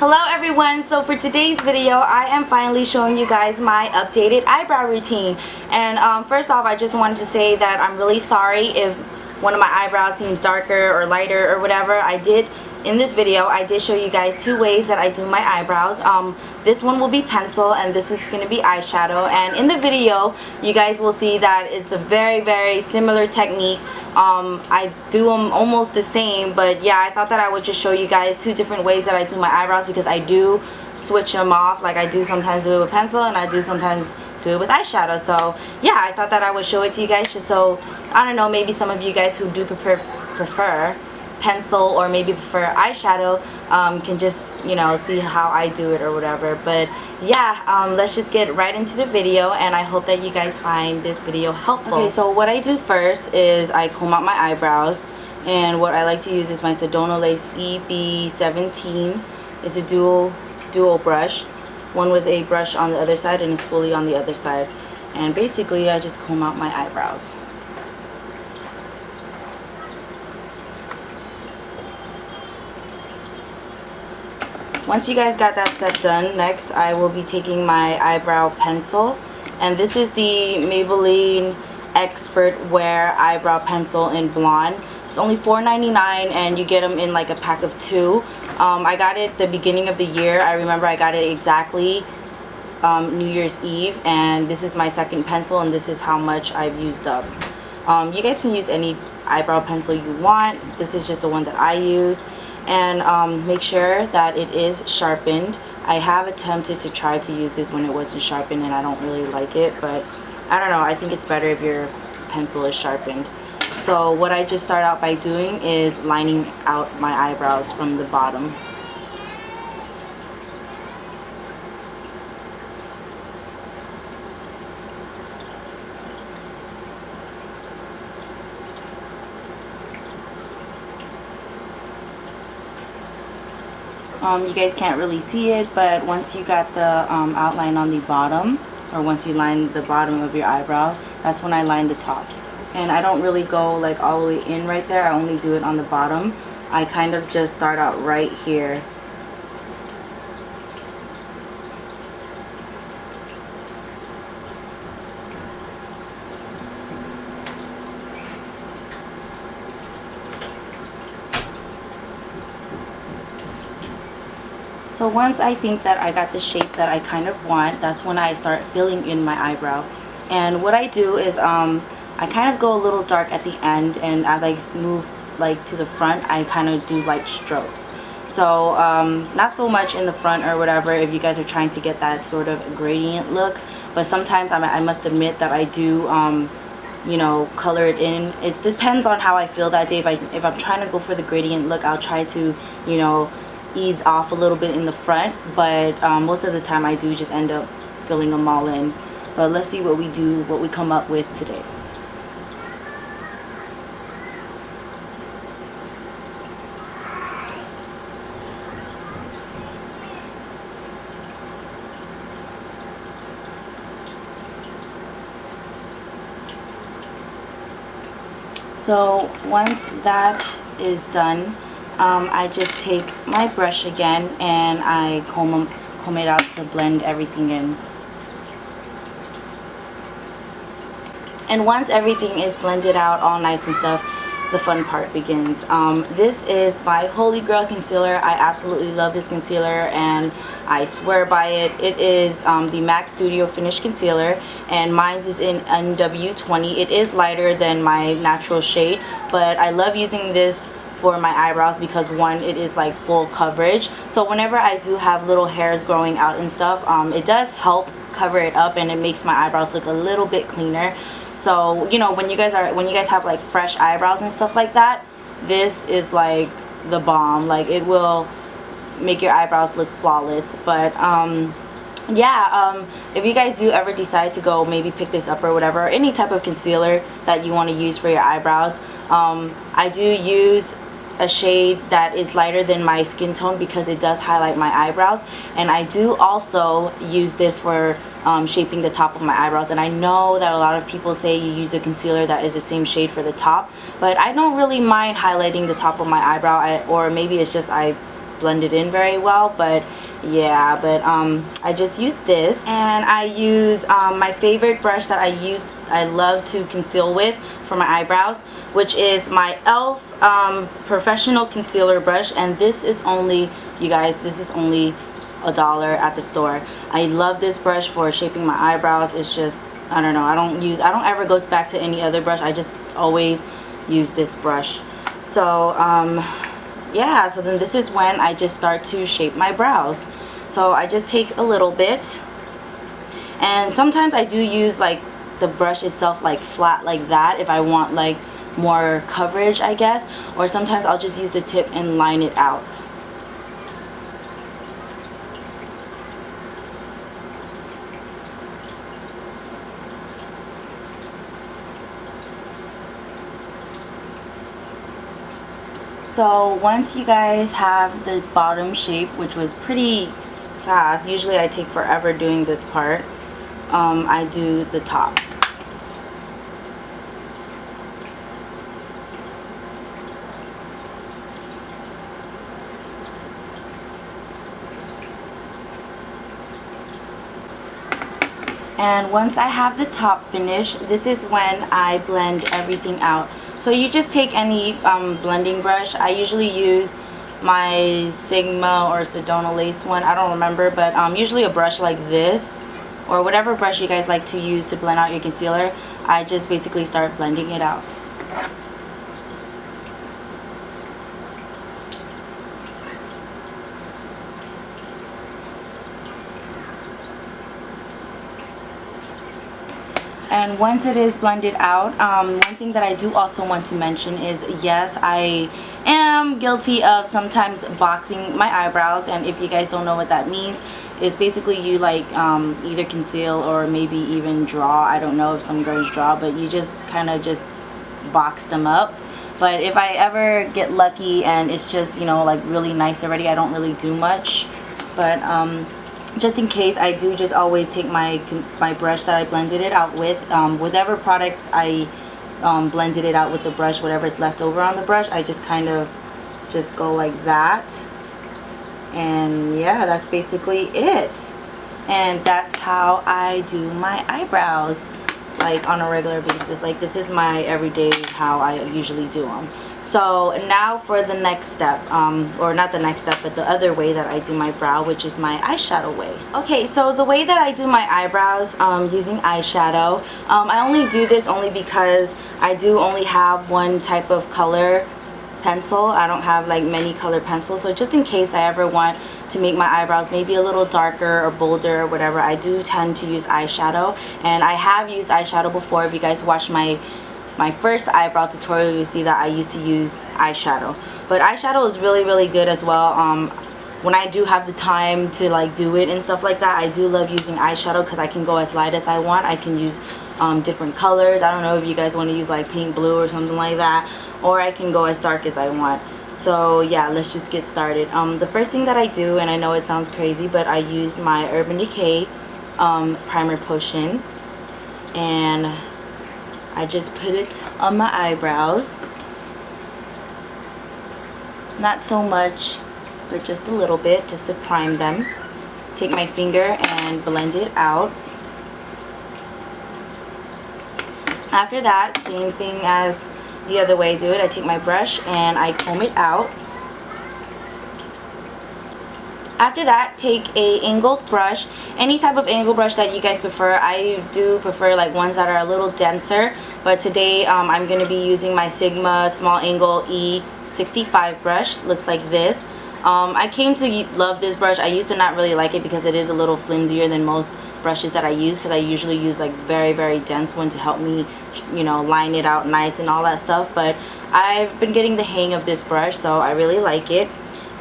Hello everyone, so for today's video I am finally showing you guys my updated eyebrow routine. And first off, I just wanted to say that I'm really sorry if one of my eyebrows seems darker or lighter or whatever. In this video I did show you guys two ways that I do my eyebrows. This one will be pencil and this is going to be eyeshadow, and in the video you guys will see that it's a very similar technique. I do them almost the same, but yeah, I thought that I would just show you guys two different ways that I do my eyebrows, because I do switch them off. Like I do sometimes do it with pencil and I do sometimes do it with eyeshadow. So yeah, I thought that I would show it to you guys just so, I don't know, maybe some of you guys who do prefer pencil or maybe prefer eyeshadow can just, you know, see how I do it or whatever. But yeah, let's just get right into the video, and I hope that you guys find this video helpful. Okay, so what I do first is I comb out my eyebrows, and what I like to use is my Sedona Lace EB17. It's a dual brush, one with a brush on the other side and a spoolie on the other side, and basically I just comb out my eyebrows. Once you guys got that step done, next I will be taking my eyebrow pencil, and this is the Maybelline XpertWear eyebrow pencil in blonde. It's only $4.99 and you get them in like a pack of 2. I got it the beginning of the year. I remember I got it exactly New Year's Eve, and this is my second pencil and this is how much I've used up. You guys can use any eyebrow pencil you want. This is just the one that I use. And make sure that it is sharpened. I have attempted to try to use this when it wasn't sharpened and I don't really like it, but I don't know, I think it's better if your pencil is sharpened. So what I just start out by doing is lining out my eyebrows from the bottom. You guys can't really see it, but once you got the outline on the bottom, or once you line the bottom of your eyebrow, that's when I line the top. And I don't really go like all the way in right there, I only do it on the bottom. I kind of just start out right here. So once I think that I got the shape that I kind of want, that's when I start filling in my eyebrow. And what I do is I kind of go a little dark at the end, and as I move like to the front, I kind of do light strokes. So not so much in the front or whatever if you guys are trying to get that sort of gradient look, but sometimes I must admit that I do you know, color it in. It depends on how I feel that day. If I'm trying to go for the gradient look, I'll try to, you know, ease off a little bit in the front, but most of the time I do just end up filling them all in. But let's see what we come up with today. So once that is done, I just take my brush again and I comb it out to blend everything in. And once everything is blended out all nice and stuff, the fun part begins. This is my Holy Grail concealer. I absolutely love this concealer and I swear by it. It is the MAC Studio Finish Concealer, and mine is in NW20. It is lighter than my natural shade, but I love using this for my eyebrows because one, it is like full coverage, so whenever I do have little hairs growing out and stuff, it does help cover it up and it makes my eyebrows look a little bit cleaner. So you know, when you guys have like fresh eyebrows and stuff like that, this is like the bomb. Like it will make your eyebrows look flawless. But yeah, if you guys do ever decide to go maybe pick this up or whatever, or any type of concealer that you want to use for your eyebrows, I do use a shade that is lighter than my skin tone because it does highlight my eyebrows, and I do also use this for shaping the top of my eyebrows. And I know that a lot of people say you use a concealer that is the same shade for the top, but I don't really mind highlighting the top of my eyebrow, or maybe it's just I blended in very well, but yeah, but I just use this, and I use my favorite brush that I love to conceal with for my eyebrows, which is my e.l.f. Professional Concealer Brush, and this is only, you guys, this is only $1 at the store. I love this brush for shaping my eyebrows. It's just, I don't know, I don't ever go back to any other brush. I just always use this brush. So yeah, so then this is when I just start to shape my brows. So I just take a little bit, and sometimes I do use like the brush itself like flat like that if I want like more coverage, I guess, or sometimes I'll just use the tip and line it out. So once you guys have the bottom shape, which was pretty fast, usually I take forever doing this part, I do the top. And once I have the top finished, this is when I blend everything out. So you just take any blending brush. I usually use my Sigma or Sedona lace one, I don't remember, but usually a brush like this, or whatever brush you guys like to use to blend out your concealer. I just basically start blending it out. And once it is blended out, one thing that I do also want to mention is, yes, I am guilty of sometimes boxing my eyebrows, and if you guys don't know what that means, is basically you like either conceal or maybe even draw. I don't know if some girls draw, but you just kind of just box them up. But if I ever get lucky and it's just, you know, like really nice already, I don't really do much. But just in case, I do just always take my brush that I blended it out with, whatever product I blended it out with the brush, whatever is left over on the brush, I just kind of just go like that. And yeah, that's basically it. And that's how I do my eyebrows, like on a regular basis. Like, this is my everyday how I usually do them. So now for the next step, or not the next step, but the other way that I do my brow, which is my eyeshadow way. Okay, so the way that I do my eyebrows using eyeshadow, I only do this only because I do only have one type of color pencil. I don't have like many color pencils, so just in case I ever want to make my eyebrows maybe a little darker or bolder or whatever, I do tend to use eyeshadow. And I have used eyeshadow before. If you guys watch my first eyebrow tutorial, you see that I used to use eyeshadow. But eyeshadow is really good as well. When I do have the time to like do it and stuff like that, I do love using eyeshadow because I can go as light as I want. I can use different colors. I don't know if you guys want to use like paint blue or something like that, or I can go as dark as I want. So yeah, let's just get started. The first thing that I do, and I know it sounds crazy, but I use my Urban Decay primer potion, and I just put it on my eyebrows. Not so much, but just a little bit, just to prime them. Take my finger and blend it out. After that, same thing as the other way I do it. I take my brush and I comb it out. After that, take a angled brush, any type of angled brush that you guys prefer. I do prefer like ones that are a little denser, but today I'm going to be using my Sigma small angle E65 brush. Looks like this. I came to love this brush. I used to not really like it because it is a little flimsier than most brushes that I use, because I usually use like very dense one to help me, you know, line it out nice and all that stuff. But I've been getting the hang of this brush, so I really like it.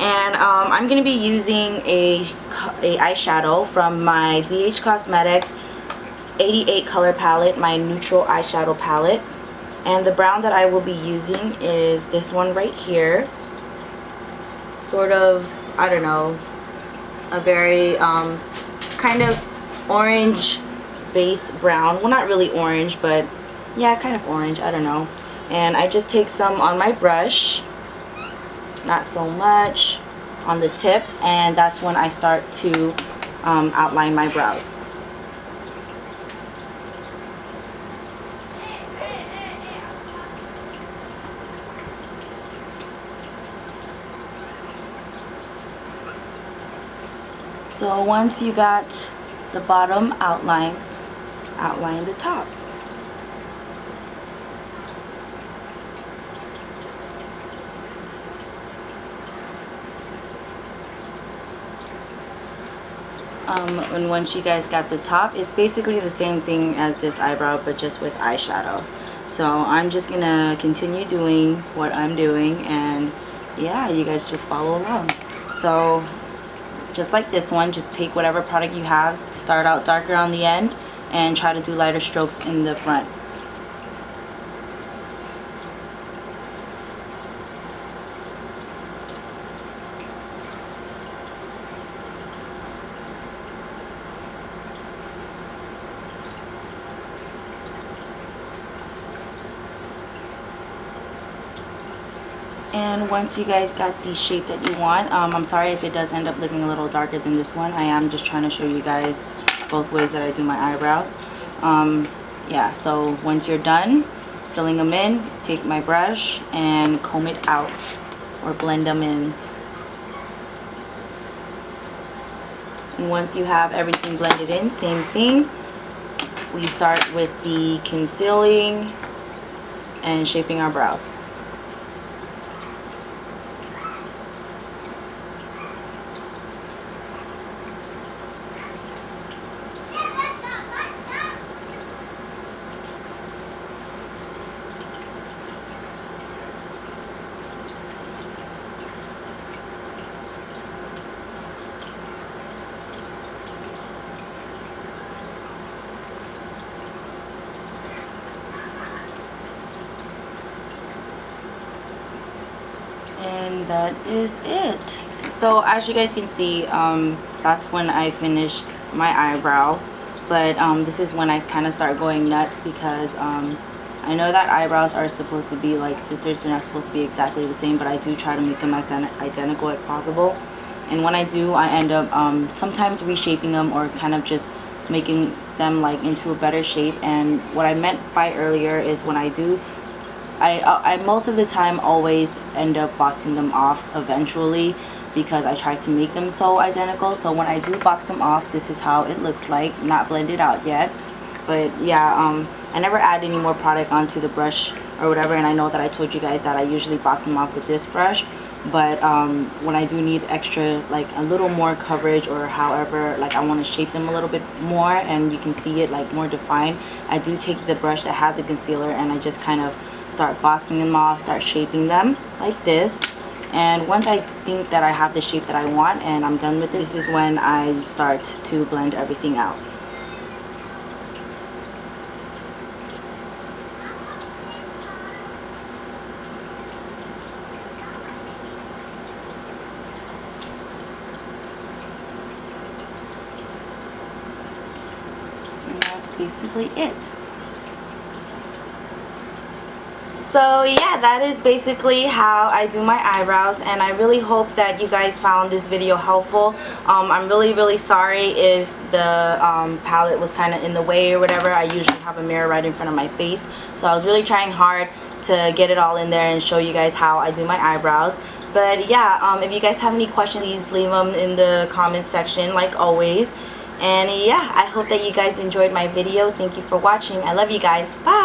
And I'm going to be using a eyeshadow from my BH Cosmetics 88 color palette, my neutral eyeshadow palette. And the brown that I will be using is this one right here. Sort of, I don't know, a very kind of orange base brown. Well, not really orange, but yeah, kind of orange, I don't know. And I just take some on my brush. Not so much, on the tip, and that's when I start to outline my brows. So once you got the bottom outline, outline the top. And once you guys got the top, it's basically the same thing as this eyebrow, but just with eyeshadow. So I'm just gonna continue doing what I'm doing, and yeah, you guys just follow along. So just like this one, just take whatever product you have, start out darker on the end and try to do lighter strokes in the front. And once you guys got the shape that you want, I'm sorry if it does end up looking a little darker than this one. I am just trying to show you guys both ways that I do my eyebrows. Yeah, so once you're done filling them in, take my brush and comb it out or blend them in. And once you have everything blended in, same thing. We start with the concealing and shaping our brows. And that is it. So as you guys can see, that's when I finished my eyebrow, but this is when I kind of start going nuts, because I know that eyebrows are supposed to be like sisters. They're not supposed to be exactly the same, but I do try to make them as identical as possible. And when I do, I end up sometimes reshaping them or kind of just making them like into a better shape. And what I meant by earlier is when I do, I most of the time always end up boxing them off eventually, because I try to make them so identical. So when I do box them off, this is how it looks like, not blended out yet. But yeah, I never add any more product onto the brush or whatever, and I know that I told you guys that I usually box them off with this brush, but when I do need extra, like a little more coverage, or however, like I want to shape them a little bit more and you can see it like more defined, I do take the brush that had the concealer and I just kind of start boxing them off, start shaping them like this. And once I think that I have the shape that I want and I'm done with this, is when I start to blend everything out. And that's basically it. So yeah, that is basically how I do my eyebrows, and I really hope that you guys found this video helpful. I'm really sorry if the palette was kind of in the way or whatever. I usually have a mirror right in front of my face, so I was really trying hard to get it all in there and show you guys how I do my eyebrows. But yeah, if you guys have any questions, please leave them in the comments section like always. And yeah, I hope that you guys enjoyed my video. Thank you for watching. I love you guys. Bye.